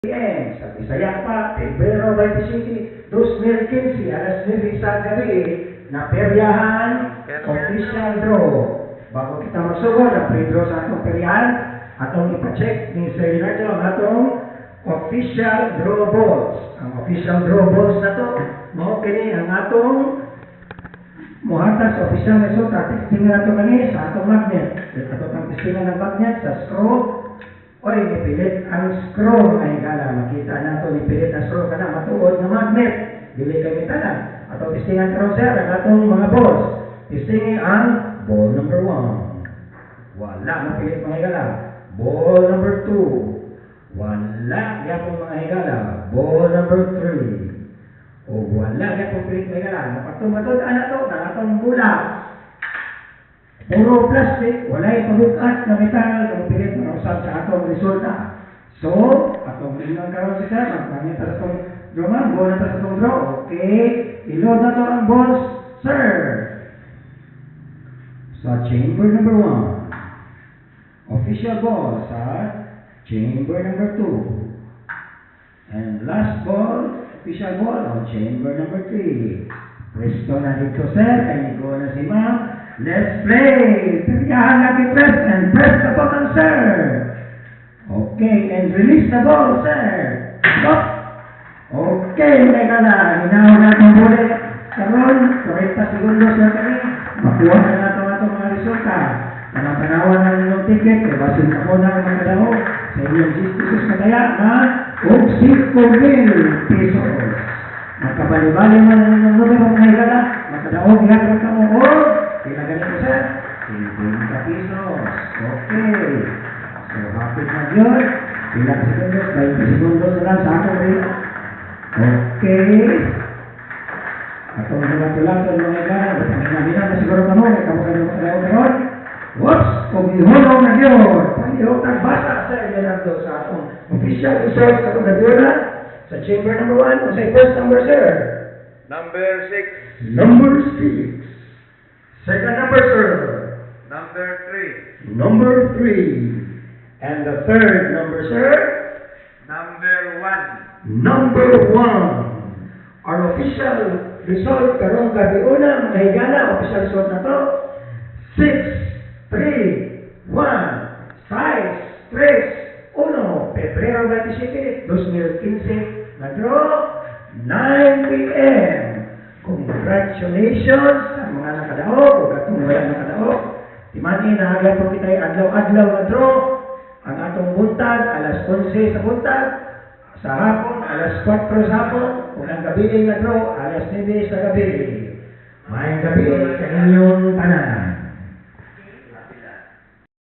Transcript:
p.m. Sa Bisaya pa, Pebrero 27, 2015, alas 9 sa gabi, na peryahan, official draw. Bago kita magsugod, ang pre-draw sa atong peryahan, atong ipacheck ni Sir Leonardo ang atong official draw balls. Ang official draw balls na to, mao kini ang atong muhatas sa official resulta. Testingan nato kani sa atong magnet. Ato ang testingan ng magnet sa screw. Oy, nipilit ang screw ay gala. Makita nato nipilit ang screw kana matuod na magnet. Dili kami tanan. Ato testingan karon sir ang atong mga balls. Testingin ang ball number 1. Wala mapilit mga higala. Ball number 2. Wala yapon mga higala. Ball number 3. O wala yapon pilit mga higala. Napatong-matod na to ng atong bula. Puro plastic, wala'y pabukat na metal kung pilit na usap sa atong resulta. So, atong tingnan karon si sir, magpangit sa atong drama, ball na sa atong draw. Okay, ilod na to ang balls, sir. Sa chamber number 1. Official ball sa chamber number 2. And last ball, official ball on chamber number 3. Presto na dito sir, kaya go na si ma'am. Let's play! Peryahan natin press and press the button, sir! Okay, and release the ball, sir! Stop! Okay, teka na. Hinaw natin ulit. Karon, 40 segundos na kami. Makuha na natin itong mga resulta. Panapanawan na ninyong ticket. Basin na po na ang mga dao sa inyong Jesus Kataya na 5,000 pesos. Magkabali-bali man ang inyong numero mga higala. Magkadaog ihatag ka mo o kailan ganito sir? 50 pesos. Okay. So, hapit na yun. Ilang segundos? 20 segundos na lang sa atong rin. Okay. Atong tulang-tulang mga higala. Pagkinabinan na siguro ka mo. Kamukan yung makalaw karon. Whoops! Kung ihulaw na yun. Pag-ihulaw basa sa Leonardo sa atong official result sa itong nagdura sa chamber number 1 o sa first number, sir? Number 6. Number 6. Second number, sir? Number 3. Number 3. And the third number, sir? Number 1. Number 1. Our official result karong gabi una, mga higala, official result na to, 6, 3, 1, 5, 3, 1, Pebrero 27, 2015, na draw, 9 p.m. Congratulations sa mga nakadaog o katong wala nakadaog. Timani na agad po kita adlaw-adlaw na draw. Ang atong buntag, alas 11 sa buntag. Sa hapon, alas 4 sa hapon. Kung ang gabi na draw, alas 9 sa gabi. Maayong gabi sa inyong tanan.